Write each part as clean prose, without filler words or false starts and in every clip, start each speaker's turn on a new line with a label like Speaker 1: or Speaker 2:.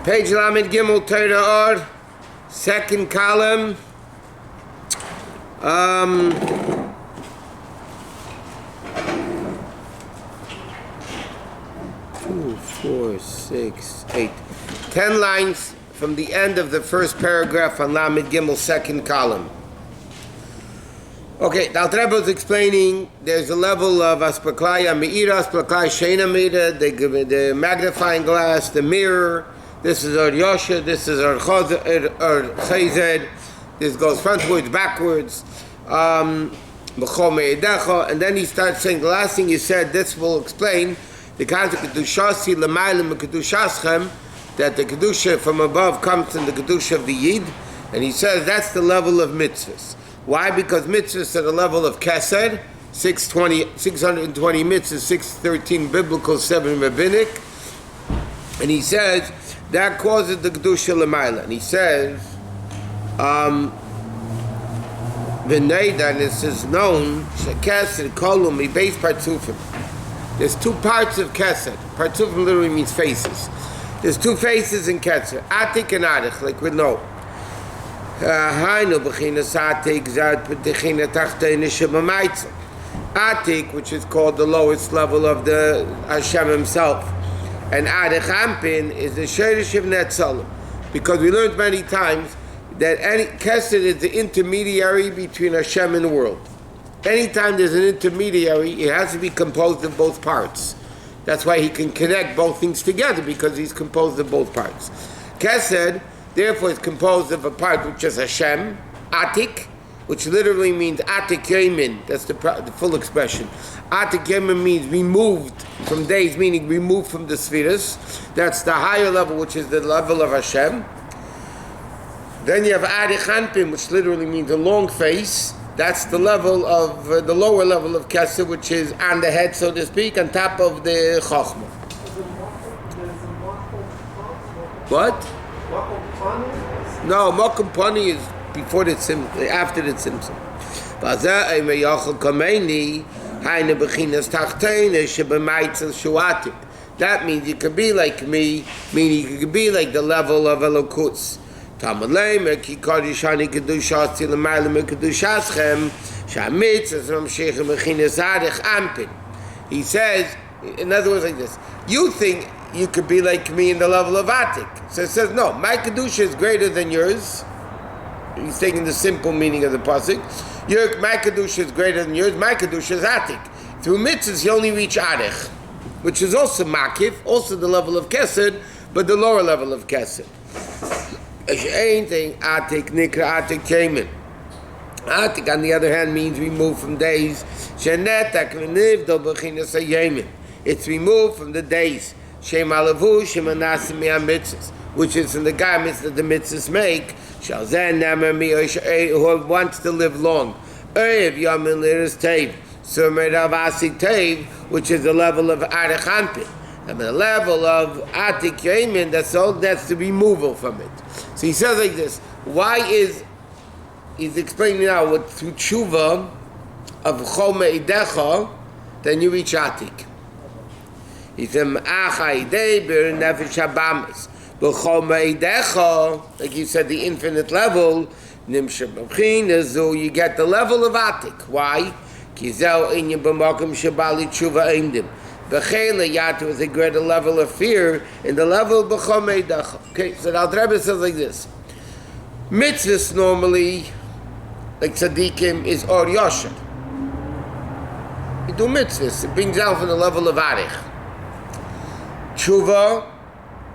Speaker 1: Page Lamed Gimel Torah Or, second column. 2, 4, 6, 8, 10 lines from the end of the first paragraph on Lamed Gimel, second column. Okay, now Rebbe was explaining there's a level of Aspaklaya Meira, Aspaklaya Sheina Meira, the magnifying glass, the mirror. This is our Yosha, this is our Chayzed, this goes frontwards, backwards. And then he starts saying, the last thing he said, this will explain the concept of Kedushasi L'maylim Kedushaschem, that the Kedusha from above comes from the Kedusha of the Yid, and he says that's the level of mitzvahs. Why? Because mitzvahs are the level of Kesed, 620 mitzvahs, 613 biblical, 7 rabbinic, and he says that causes the Kedusha L'mayla. And he says, V'neida, and this is known, Shekesed Kolum, he base Partzufim. There's two parts of Kesed. Partzufim literally means faces. There's two faces in Kesed, Atik and Adich, like we know. Atik, which is called the lowest level of the Hashem himself, and Adich Ampin is the Sheirish of Netzalim, because we learned many times that Kesed is the intermediary between Hashem and the world. Anytime there's an intermediary, it has to be composed of both parts. That's why he can connect both things together, because he's composed of both parts. Kesed, therefore, is composed of a part which is Hashem, Atik, which literally means Atik Yemin. That's the full expression. Atik Yemin means removed from days, meaning removed from the spheres. That's the higher level, which is the level of Hashem. Then you have Adich Anpin, which literally means a long face. That's the level of the lower level of Kesed, which is on the head, so to speak, on top of the Chochmah. What? No, Mokum Pani is before the after the Tzimtzum. That means you could be like me, meaning you could be like the level of Elokuts. He says, in other words, like this: you think you could be like me in the level of Atik. So it says, no, my Kedusha is greater than yours. He's taking the simple meaning of the pasuk. My Kedusha is greater than yours. My Kedusha is Atik. Through mitzvahs, you only reach Adich, which is also Makif, also the level of Kesed, but the lower level of Kesed. Atik nikra Atik Kemen. Atik, on the other hand, means removed from days. It's removed from the days. Which is in the garments that the mitzvahs make. Who wants to live long. Which is the level of Adich Anpin. And the level of Atik Yemin, that's the removal from it. So he says like this: he's explaining now what through tshuva of Chol Me'idecha, then you reach Atik. He said, Nefesh Habamis. But Chol Me'idecha, like you said, the infinite level, you get the level of Atik. Why? Kizel Inyan B'Makom Shabali Tshuva Eindim. B'chele Yatu is a greater level of fear in the level of B'chol Me'idecha. Okay, so now the Rebbe says like this: mitzvahs normally, like tzaddikim, is Or Yosher. You do mitzvahs, it brings down from the level of Arich. Tshuva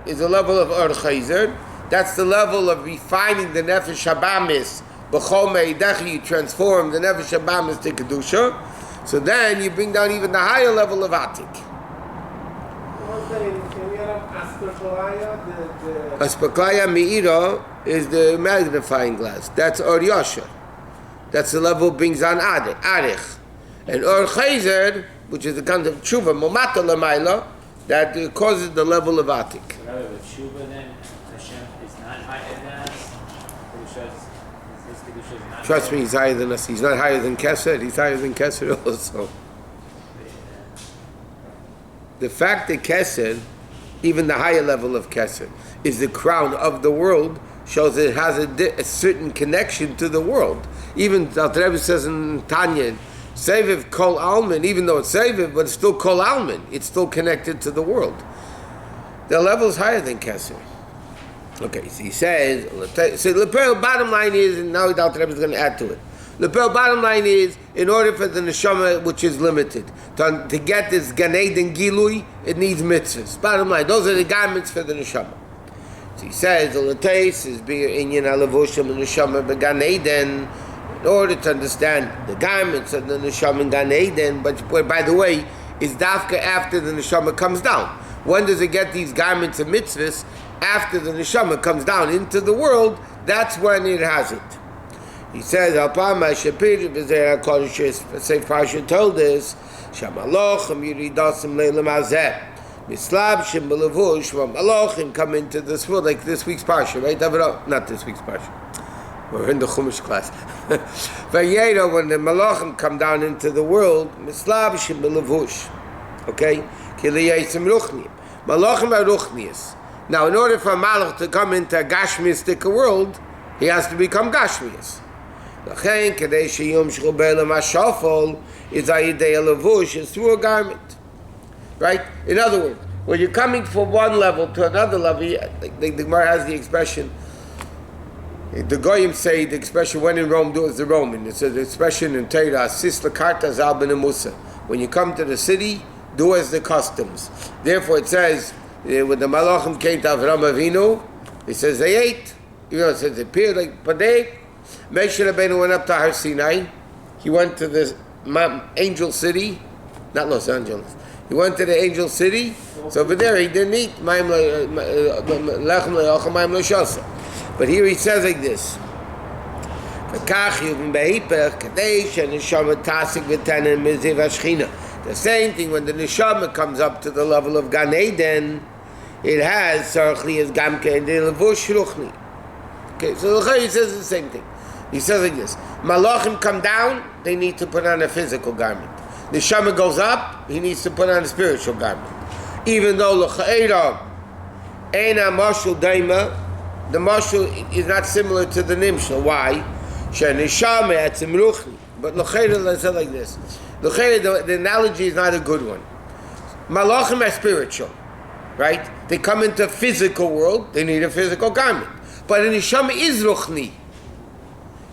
Speaker 1: is the level of Or Chayzer. That's the level of refining the Nefesh Habamis. B'chol Me'idecha, you transform the Nefesh Habamis to Kedusha. So then you bring down even the higher level of Atik. Aspaklaya Meira is the magnifying glass. That's Or Yosher. That's the level brings down Arich. And Or Chayzer, which is the kind of Tshuva, Momata L'mayla, that causes the level of Atik.
Speaker 2: So with Tshuva then, Hashem is not higher than us?
Speaker 1: Trust me, he's higher than us. He's not higher than Kesed. He's higher than Kesed also. The fact that Kesed even the higher level of Kesser, is the crown of the world, shows it has a certain connection to the world. Even the Rebbe says in Tanya, Seviv Kol Almin, even though it's Seviv, but it's still Kol Almin. It's still connected to the world. The level is higher than Kesser. Okay, so he says, so the bottom line is, and now the Rebbe is going to add to it. The bottom line is, in order for the neshama, which is limited, to get this Gan Eden Gilui, it needs mitzvahs. Bottom line, those are the garments for the neshama. So he says, the taste is beer inyan alavushim and neshama began Eden, in order to understand the garments of the neshama in Gan Eden, but by the way, is dafka after the neshama comes down. When does it get these garments of mitzvahs? After the neshama comes down into the world, that's when it has it. He says, Alpama Shapir B'Zera Kodesh Seif Parsha told us, Shamalochem Yiridasim Leilam Azeh, Mislab Shem B'Levush, from Alochim come into this world, like this week's Parsha, right? Not this week's Parsha. We're in the Chumash class. Vayera, when the Malachim come down into the world, Mislab Shem B'Levush, okay? Kiliyaisim Ruchni. Malachim are Ruchnias. Now, in order for a Malach to come into a Gashmiistic world, he has to become Gashmias. L'chein, kadei sheyum shchubei l'mashafol, is ayidei levush, is through a garment. Right? In other words, when you're coming from one level to another level, the Gemara has the expression, the Goyim say the expression, when in Rome, do as the Roman. It's an expression in Torah, sis lakarta zal ben Musa. When you come to the city, do as the customs. Therefore it says, when the Malachim came to Avram Avinu, it says they ate. You know, it says they appeared like Padeh. Moshe Rabbeinu went up to Har Sinai. He went to the angel city, not Los Angeles. He went to the angel city. So over there he didn't eat. But here he says like this. The same thing when the neshama comes up to the level of Gan Eden, it has sarchli as gamke and the levush ruchni. Okay, so the Chayyim says the same thing. He says like this: Malachim come down, they need to put on a physical garment. The neshama goes up, he needs to put on a spiritual garment. Even though l'cha'ira eina mashul daima, the mashul is not similar to the nimshal. Why? She'neshama etzim ruchni. But l'cha'ira, let's say like this. The analogy is not a good one. Malachim are spiritual, right? They come into physical world, they need a physical garment. But an neshama is ruchni.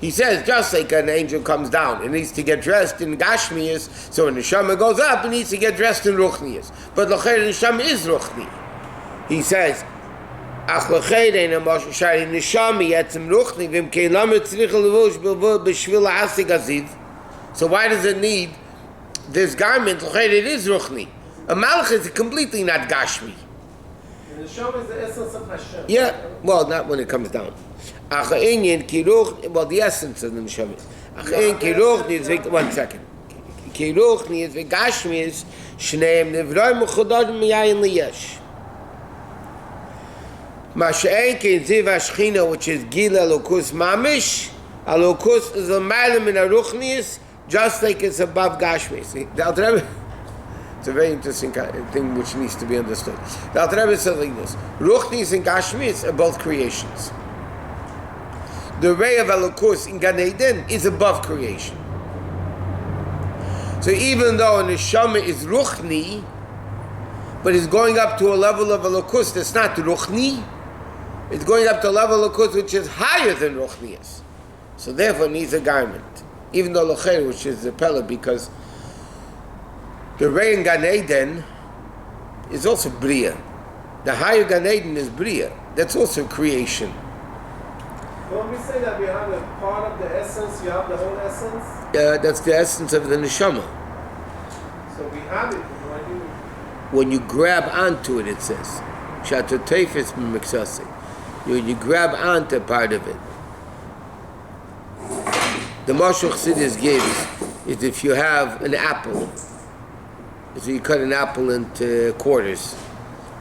Speaker 1: He says, just like an angel comes down, it needs to get dressed in gashmias, so when the neshama goes up, it needs to get dressed in ruchnias. But l'chayr, the neshama is ruchni. He says, ach l'chayr, ein ha-moshe shari neshama yetzim ruchni, v'im kein lamet tzrich levush b'shvil ha'asig aziv. So why does it need this garment? L'chayr, it is ruchni. A malach is completely not gashmi.
Speaker 3: The neshama is the essence of Hashem.
Speaker 1: Yeah, well, not when it comes down. Well, the essence of the neshama. One second. Kiruch needs v'gashmias shneim nevroy mechudadim miyayin liyesh. Masha'en kein ziv hashchina, which is gila lokus mamish. A lokus is a mailim in a ruchnias, just like it's above gashmias. It's a very interesting thing which needs to be understood. The Alter Rebbe says like this: ruchnias and gashmias are both creations. The ray of Elokus in Gan Eden is above creation. So even though a neshama is ruchni, but it's going up to a level of Elokus that's not ruchni, it's going up to a level of Elokus which is higher than ruchnias. So therefore it needs a garment. Even though Locher, which is the Pella, because the ray in Gan Eden is also Bria. The higher Gan Eden is Bria. That's also creation.
Speaker 3: When we say that we have a part of the essence, you have the whole essence?
Speaker 1: That's the essence of the neshama.
Speaker 3: So we have it.
Speaker 1: When you grab onto it, it says, "Shatotefes b'miksasi." You grab onto part of it. The Mashal Chassidus gives is if you have an apple, so you cut an apple into quarters.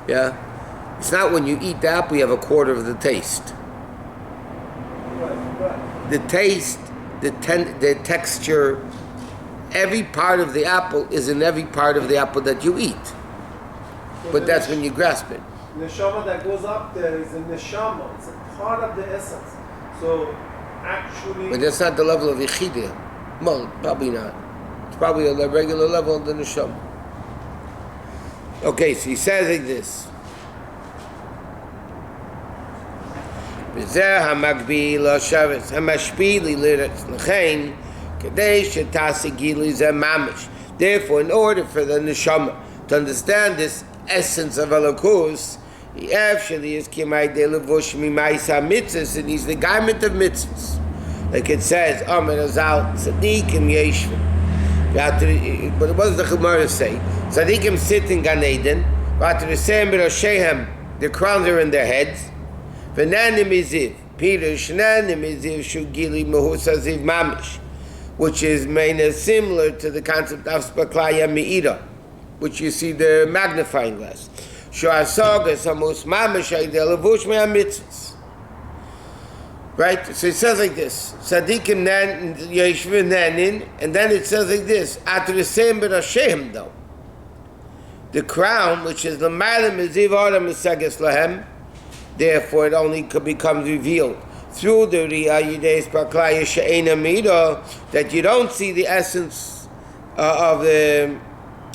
Speaker 1: Yeah, it's not when you eat the apple you have a quarter of the taste. The taste, the texture, every part of the apple is in every part of the apple that you eat. But that's when you grasp it.
Speaker 3: neshama that goes up there is a neshama. It's a part of the essence. So actually,
Speaker 1: But that's not the level of Yechidah. Well, probably not. It's probably a regular level of the neshama. Okay, so he says like this. וזה המקביל לשבס, המשפיל לירץ לכן, כדי שתעשה גילוי זה ממש. Therefore, in order for the neshama to understand this essence of Elokus, he actually is kimai de levush mimaisa mitzvahs, and he's the garment of mitzvahs. Like it says, Amar Azal, Tzadikim Yeshvim. But what does the Gemara say? Tzadikim sit in Gan Eden, their crowns are in their heads. V'nanim iziv, Peter shnanim iziv shugili mehusa ziv mamish, which is similar to the concept of spaklaya me'ira, which you see the magnifying glass. Shoasagas amos mamish aydel levush me'amitzvahs. Right? So it says like this. Tzadikim nan yeshvim nanin, and then it says like this. Atrisem b'rashem though. The crown, which is the malam iziv adam misages lahem, therefore it only becomes revealed through the Riyah Yidei Spaklaya She'ena Mida, that you don't see the essence of the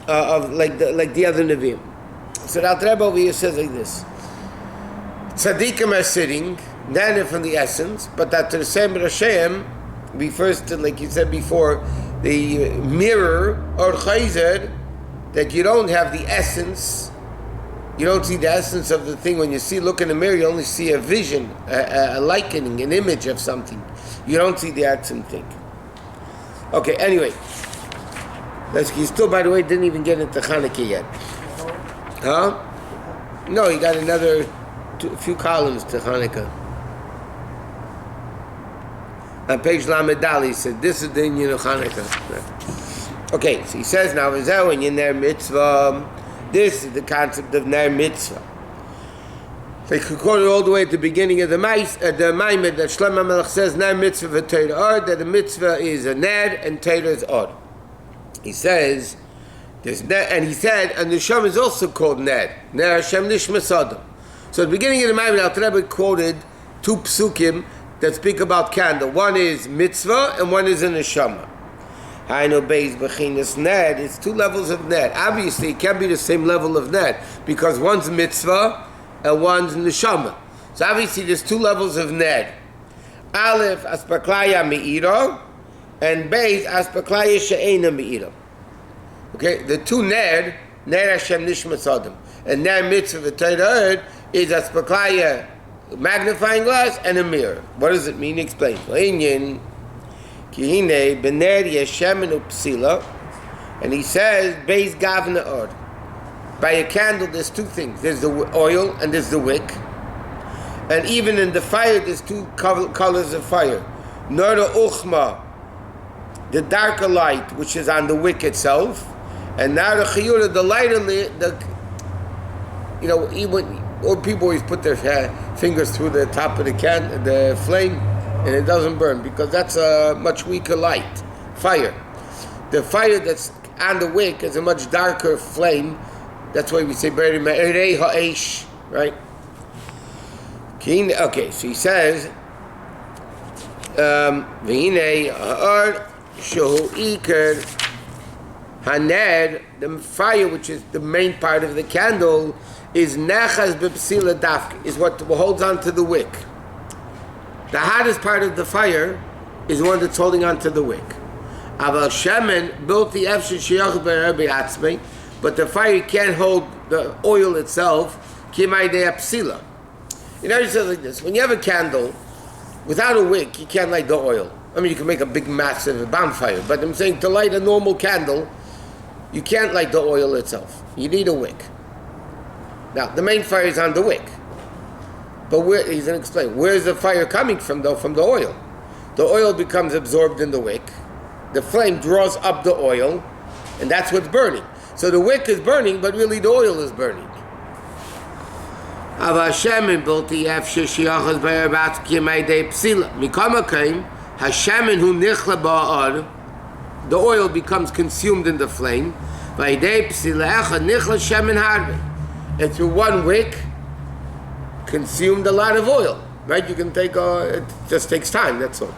Speaker 1: like the other Nevi'im. So the Rebbe over here says like this: Tzadikim are sitting, then from the essence, but that to the same Hashem refers to, like you said before, the mirror or chayzer, that you don't have the essence. You don't see the essence of the thing. When you look in the mirror, you only see a vision, a likening, an image of something. You don't see the actual thing. Okay, anyway. He still, by the way, didn't even get into Chanukah yet. Huh? No, he got a few columns to Chanukah. On page Lamedal, he said, this is the Indian of Chanukah. Okay, so he says now, is that when you're in mitzvah? This is the concept of Ner Mitzvah. They could quote it all the way at the beginning of the Maamar that Shlomo Melech says Ner Mitzvah v'Torah Or, that the mitzvah is a Ner and Torah is Or. He says, and he said, and the Neshama is also called Ner. Ner Hashem Nishmat. So at the beginning of the Maamar, Rebbe quoted two psukim that speak about candle. One is mitzvah and one is a Neshama. I know Beis Bechinas Ned. It's two levels of Ned. Obviously, it can't be the same level of Ned because one's mitzvah and one's neshama. So obviously, there's two levels of Ned. Aleph aspaklaya me'ira and Beis aspaklaya she'ena me'ira. Okay, the two Ned Hashem Nishmat Adam, and Ned mitzvah v'Torah is aspaklaya magnifying glass and a mirror. What does it mean? Explain. And he says, Beis Gavna Or. By a candle, there's two things. There's the oil and there's the wick. And even in the fire, there's two colors of fire. Nora Uchma, the darker light, which is on the wick itself. And Nara Chiyura, the lighter, or people always put their fingers through the top of the flame, and it doesn't burn because that's a much weaker light, fire. The fire that's on the wick is a much darker flame. That's why we say right? Okay, so he says, the fire, which is the main part of the candle, is nechas b'psila dafka, is what holds on to the wick. The hottest part of the fire is the one that's holding on to the wick. Aval shemen built the efshe sheyach b'atzmei, but the fire can't hold the oil itself. Kimai de psila. You know, it says like this: when you have a candle without a wick, you can't light the oil. I mean, you can make a big, massive bonfire, but I'm saying to light a normal candle, you can't light the oil itself. You need a wick. Now, the main fire is on the wick. But he's going to explain, where is the fire coming from, though? From the oil. The oil becomes absorbed in the wick. The flame draws up the oil, and that's what's burning. So the wick is burning, but really the oil is burning. The oil becomes consumed in the flame. And through one wick, consumed a lot of oil, right? You can take, it just takes time, that's all.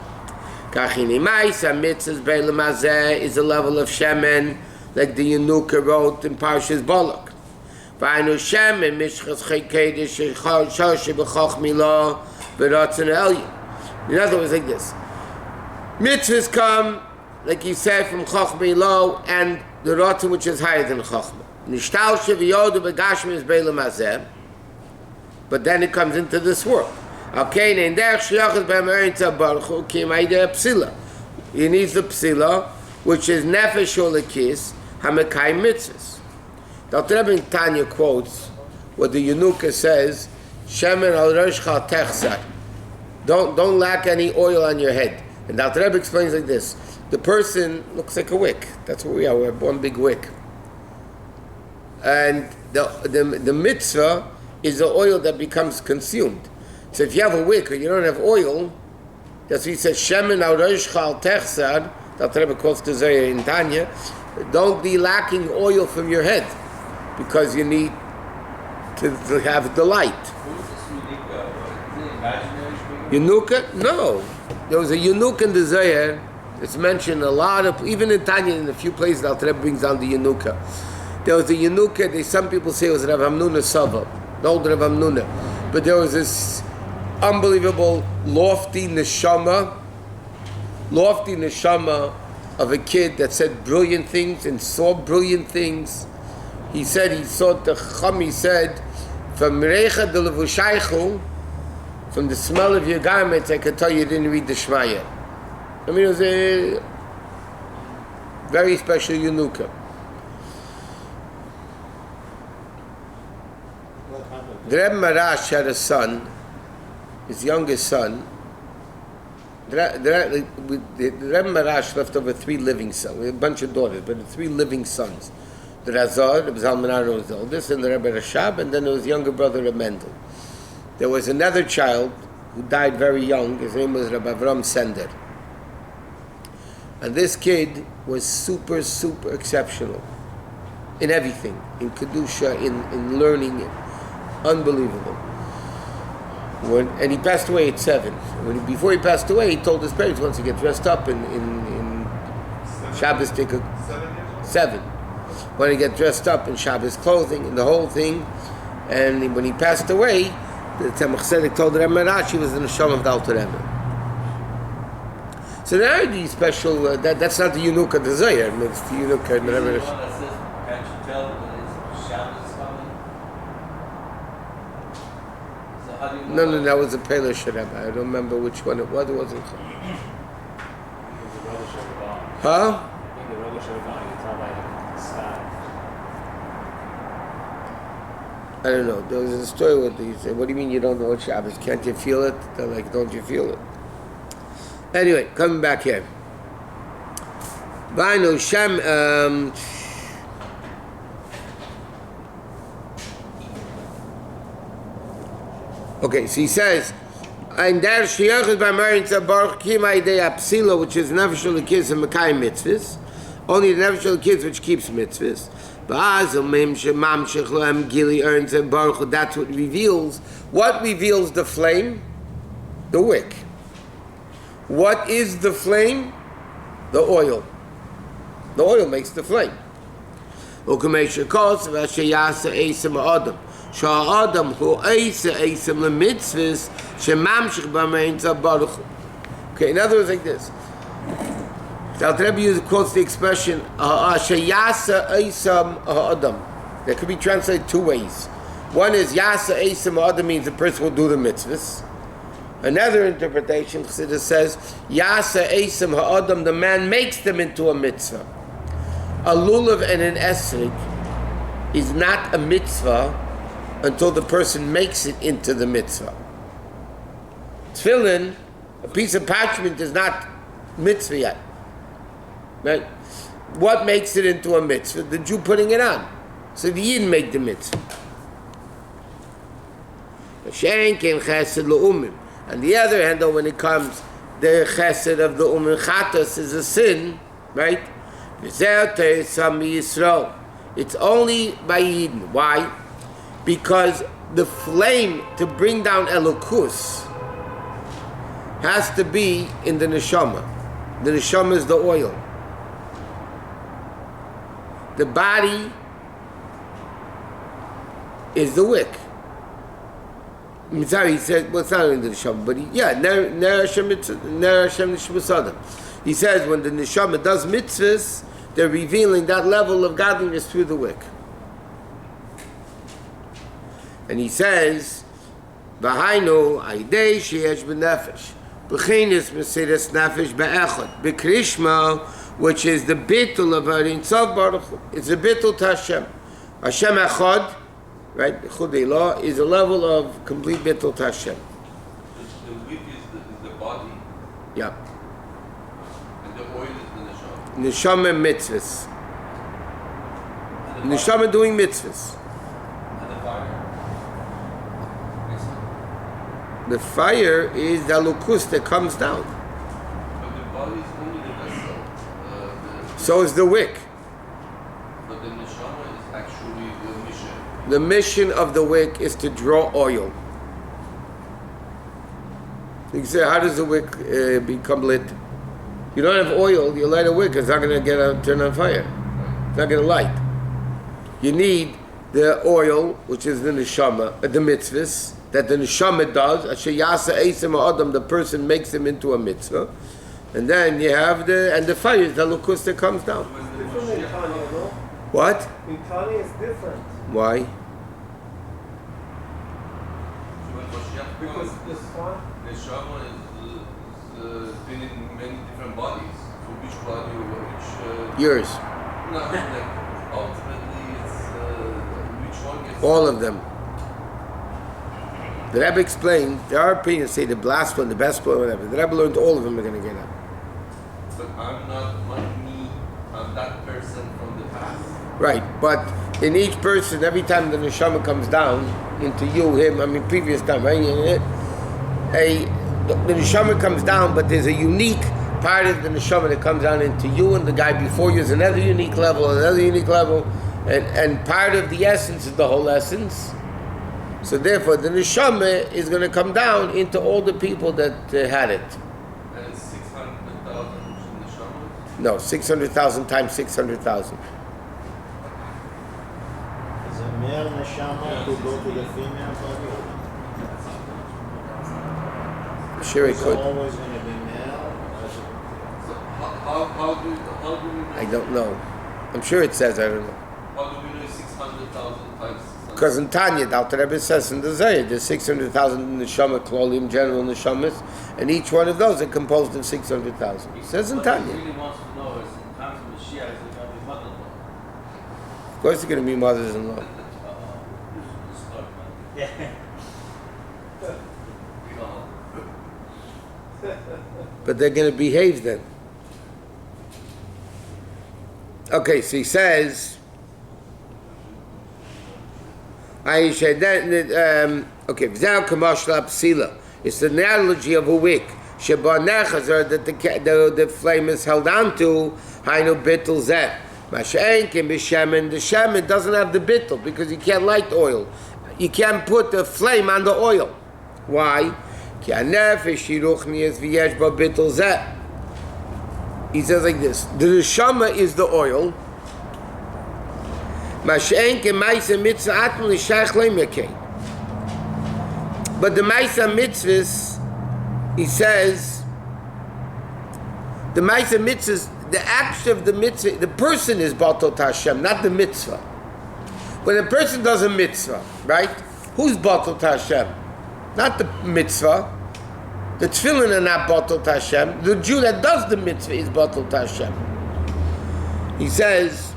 Speaker 1: Kachini Maisa Mitzvahs Beilam Hazeh is a level of Shemen, like the Chanukah wrote in Parshas Balak. V'aynu Shemen Mishchas Chaykedesh Shoshi B'choch Milah V'ratzon Elyon. In other words, like this. Mitzvahs come, like he said, from Choch Milah and the Ratzon which is higher than Chochmah. Nishtalshe V'yodu B'gashmi is Beilam Hazeh. But then it comes into this world. Okay, he needs the psila, which is nefesh olekis hamekai mitzvahs. Dr. Rebbe Tanya quotes what the Chanukah says: "Shemen al roshcha techsar." Don't lack any oil on your head. And Dr. Rebbe explains like this: the person looks like a wick. That's what we are. We're one big wick. And the mitzvah is the oil that becomes consumed. So if you have a wick or you don't have oil, that's what he says, Shemen al roshcha al techsar, that Rebbe quotes the Zohar in Tanya, don't be lacking oil from your head, because you need to have the light. Chanukah? No. There was a Chanukah in the Zohar, it's mentioned a lot of, even in Tanya, in a few places, that Rebbe brings down the Chanukah. There was a Chanukah, some people say it was Rav Hamnuna Sava, the old Rav Hamnuna. But there was this unbelievable lofty neshama of a kid that said brilliant things and saw brilliant things. He said he saw the Chacham, he said, from Reicha de Levushaychu, from the smell of your garments, I could tell you didn't read the Shmaya. I mean, it was a very special Chanukah. The Rebbe Marash had a son, his youngest son. The Rebbe Marash left over 3 living sons, a bunch of daughters, but 3 living sons. The Razor, Rebbe Zalman Aaron was the oldest, and the Rebbe Rashab, and then there was younger brother Rebbe Mendel. There was another child who died very young. His name was Rabbi Avram Sender. And this kid was super, super exceptional in everything, in Kedusha, in learning. Unbelievable. And he passed away at 7. Before he passed away, he told his parents once to get dressed up in Shabbos, 7. When he get dressed up in Shabbos clothing and the whole thing. And when he passed away, the Tzemach Tzedek told Rebbe Marash he was in the Shalom of the Alter Rebbe. So there are these special, that's not the Chanukah, the Zohar, it's the Chanukah in the Rebbe Marash. No, that was a Pelish Rebbe. I don't remember which one it was. It wasn't. Huh? I don't know. There was a story where he said, "What do you mean you don't know what Shabbos? Can't you feel it?" They're like, "Don't you feel it?" Anyway, coming back here. Vainu Shem. Okay, so he says, and there sheyachas by Marin Tzabarch Kima Idei Apsila, which is nefesh kids and Mekayim mitzvahs, only the nefesh kids which keeps mitzvahs. Ba'azil Mem Shemam Shechloem Gili earns and Baruch. That's what reveals. What reveals the flame? The wick. What is the flame? The oil. The oil makes the flame. Ukamesha Kos Vashayasa Esim Adam. Sha'adam hu eisa eisim lemitzvahs shemamshich b'mayin baruch. Okay, in other words, like this. The Rebbe quotes the expression sheyasa eisam ha'adam. That could be translated 2 ways. One is yasa eisam ha'adam means the person will do the mitzvahs. Another interpretation, Chassidus says, yasa eisam ha'adam, the man makes them into a mitzvah. A lulav and an esrik is not a mitzvah until the person makes it into the mitzvah. Tefillin, a piece of parchment, is not mitzvah yet. Right? What makes it into a mitzvah? The Jew putting it on. So the Yid make the mitzvah. On the other hand, though, when it comes, the chesed of the chatas is a sin, right? It's only by Yidden. Why? Because the flame to bring down Elokus has to be in the neshama. The neshama is the oil. The body is the wick. I'm sorry, he said, well, it's not in the neshama, but Ner Hashem Nishmas Adam. He says when the neshama does mitzvahs, they're revealing that level of godliness through the wick. And he says, V'hainu aidei sheyesh b'nefesh, b'chinis mesiras nefesh be'echad, b'krishma, which is the bittul of Ein Sof Baruch Hu. It's a bittul to Hashem. Hashem echad, right? Chudei law is a level of complete bittul to Hashem.
Speaker 4: The wick is the body.
Speaker 1: Yeah.
Speaker 4: And the oil is the neshama.
Speaker 1: Neshama mitzvahs. Neshama doing mitzvahs.
Speaker 4: And the fire.
Speaker 1: The fire is the lukus that comes down.
Speaker 4: But the body is only the vessel.
Speaker 1: So is the wick.
Speaker 4: But the neshama is actually the mission.
Speaker 1: The mission of the wick is to draw oil. You say, how does the wick become lit? You don't have oil, you light a wick, it's not going to turn on fire. It's not going to light. You need the oil, which is the neshama, the mitzvahs, that the neshama does. Asher yasa eisem ha'adam, the person makes him into a mitzvah. And then you have the fire is the lukus that comes down.
Speaker 3: Different in Tanya, no?
Speaker 1: What?
Speaker 3: In Tanya is different.
Speaker 1: Why?
Speaker 4: When Mashiach
Speaker 3: Because
Speaker 4: comes,
Speaker 3: this one,
Speaker 4: neshama is been in many different bodies. So which body or which...
Speaker 1: Yours.
Speaker 4: No, like ultimately it's which one gets...
Speaker 1: All of them. The Rebbe explained, there are opinions say the last one, the best one, whatever. The Rebbe learned all of them are going to get up.
Speaker 4: But I'm not me, I'm that person from the past.
Speaker 1: Right, but in each person, every time the neshama comes down into you, him, previous time, right? The neshama comes down, but there's a unique part of the neshama that comes down into you, and the guy before you is another unique level, and part of the essence is the whole essence. So therefore, the neshama is going to come down into all the people that had it.
Speaker 4: And it's 600,000 neshamas?
Speaker 1: No, 600,000 times 600,000.
Speaker 5: Is a male neshama to go to the female body?
Speaker 1: Sure, it
Speaker 5: Is it
Speaker 1: could.
Speaker 5: always going to be male?
Speaker 4: So how do we
Speaker 1: I don't know. I'm sure it says, I don't know.
Speaker 4: how do we know 600,000 times 600,000?
Speaker 1: Because in Tanya, the Alter Rebbe says in the Zohar, there's 600,000 neshama, klolim, general neshamas, and each one of those are composed of 600,000. It says in
Speaker 2: What
Speaker 1: Tanya.
Speaker 2: he really wants to know is in times of Mashiach, is it going to be mother-in-law?
Speaker 1: Of course, they're going to be mothers-in-law.
Speaker 2: Yeah.
Speaker 1: But they're going to behave then. Okay, so he says, okay, v'zeh kamashla psila. It's the analogy of a wick. Sheba nechazar that the flame is held onto. Hainu bittul zeh. Masha'en can be shemen. The shemen doesn't have the bittul because you can't light oil. You can't put the flame on the oil. Why? Ki hanefesh shiruch niyas v'yesh ba bittul zeh. He says like this: the neshama is the oil. But the Maisa mitzvahs, he says, the Maisa mitzvahs, the action of the mitzvah, the person is Batal Hashem, not the mitzvah. When a person does a mitzvah, right? Who's Batal Hashem? Not the mitzvah. The tefillin are not Batal Hashem. The Jew that does the mitzvah is Batal Hashem. He says,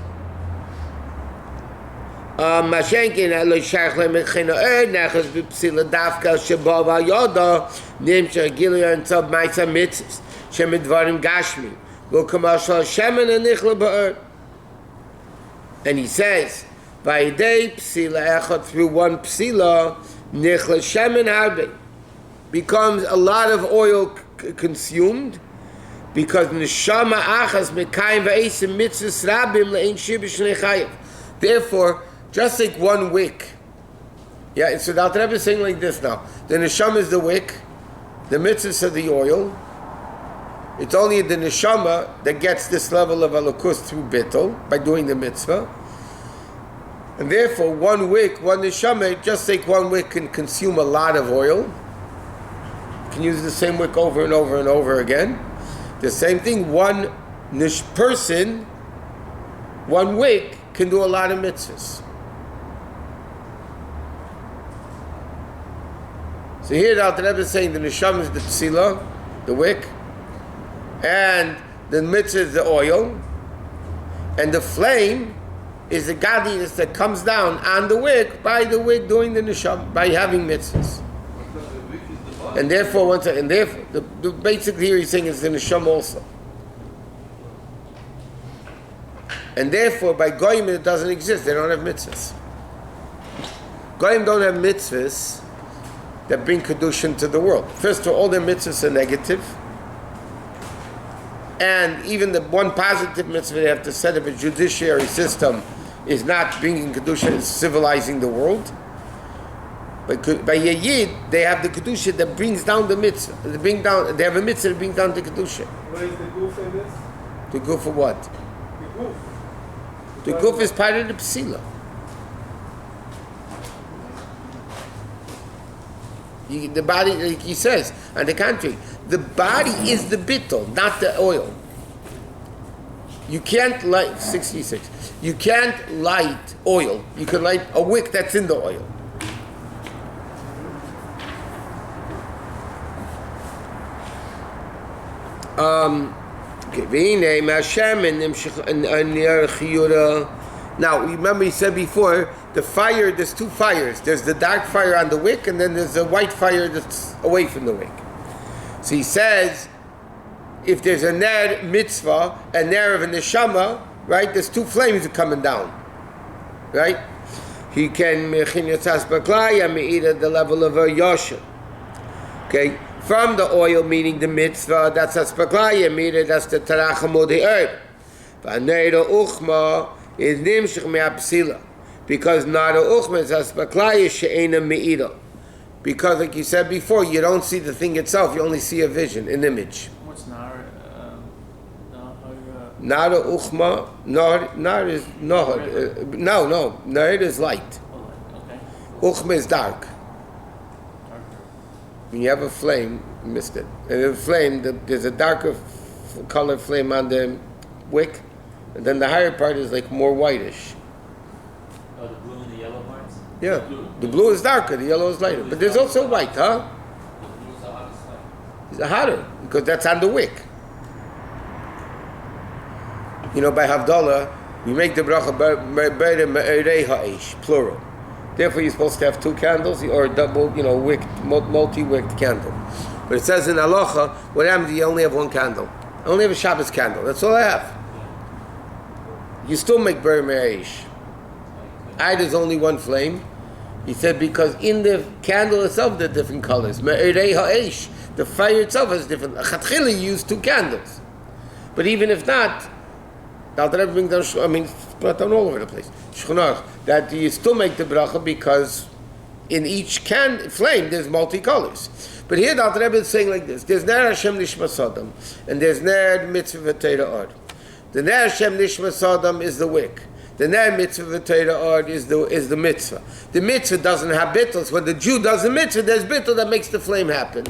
Speaker 1: Mashenkin lo shach lemechina nechas b'psila dafka sheba v'yoda nimshach gilia and tzad ma'isa mitzvahs shemidvarim gashmi lo kamashal shemen and nichla ba'er. And he says, v'ayidei psila echad, through one psila nichla shemen harbe, becomes a lot of oil consumed, because neshama achas mekayim v'esim mitzvahs rabim le'ein shibish nechayev. Therefore, just like one wick Yeah, so the Alter Rebbe is saying like this now. The neshama is the wick, the mitzvahs are the oil. It's only the neshama that gets this level of elokus through bittul, by doing the mitzvah. And therefore, one wick, one neshama, just like one wick can consume a lot of oil. You can use the same wick over and over and over again. The same thing, one person, one wick can do a lot of mitzvahs. So here the Alter Rebbe is saying the neshama is the psila, the wick, and the mitzvah is the oil, and the flame is the godliness that comes down on the wick by the wick doing the neshama, by having mitzvahs. And therefore, basically here he's saying it's the neshama also. And therefore, by goyim it doesn't exist. They don't have mitzvahs. Goyim don't have mitzvahs that bring kedushin to the world. First of all their mitzvahs are negative. And even the one positive mitzvah they have to set up a judiciary system is not bringing kedusha, it's civilizing the world. But by Yayid, they have the kedusha that brings down the mitzvah. They have a mitzvah that brings down the kedusha.
Speaker 3: What is the goof in this?
Speaker 1: The goof of what?
Speaker 3: The goof.
Speaker 1: The goof is part of the psila. The body, like he says, on the contrary, the body is the bittul, not the oil. You can't light 66. You can't light oil. You can light a wick that's in the oil. Now, remember he said before, the fire, there's two fires. There's the dark fire on the wick, and then there's a white fire that's away from the wick. So he says, if there's a ner mitzvah, a ner of a neshama, right, there's two flames coming down, right? He can mechin yotzas baklaya me'ira the level of a yosher. Okay, from the oil, meaning the mitzvah, that's a spaklaya me'ira, that's the tarachamud herb. V'aneira uchma is nimshich me'apsila. Because nara uchma is a spaklaya she'ena me'ira. Because, like you said before, you don't see the thing itself, you only see a vision, an image.
Speaker 2: What's nar?
Speaker 1: Nara uchma, nar is no, nar is light.
Speaker 2: Okay.
Speaker 1: Uchma is dark. When you have a flame, you missed it. And a flame, there's a darker color flame on the wick, and then the higher part is like more whitish.
Speaker 2: Oh, the blue and the yellow parts?
Speaker 1: Yeah, the blue is darker, the yellow is lighter. But there's also white, huh? It's hotter, because that's on the wick. You know, by Havdalah, we make the bracha plural. Therefore, you're supposed to have two candles or a double, wick, multi-wicked candle. But it says in halacha, what happens if you only have one candle? I only have a Shabbos candle. That's all I have. You still make ber me'eish. There's only one flame. He said because in the candle itself there are different colors. Me'erei ha'esh. The fire itself has different. Chatchila you use two candles. But even if not, I'll bring down. Brought down all over the place. Shchunach, that you still make the bracha because in each flame there's multicolors. But here the Alter Rebbe is saying like this: there's ner Hashem Nishmat Adam, and there's ner mitzvah v'Torah Or. The ner Hashem Nishmat Adam is the wick. The ner mitzvah v'Torah Or is the mitzvah. The mitzvah doesn't have bittles. When the Jew does the mitzvah, there's bittul that makes the flame happen.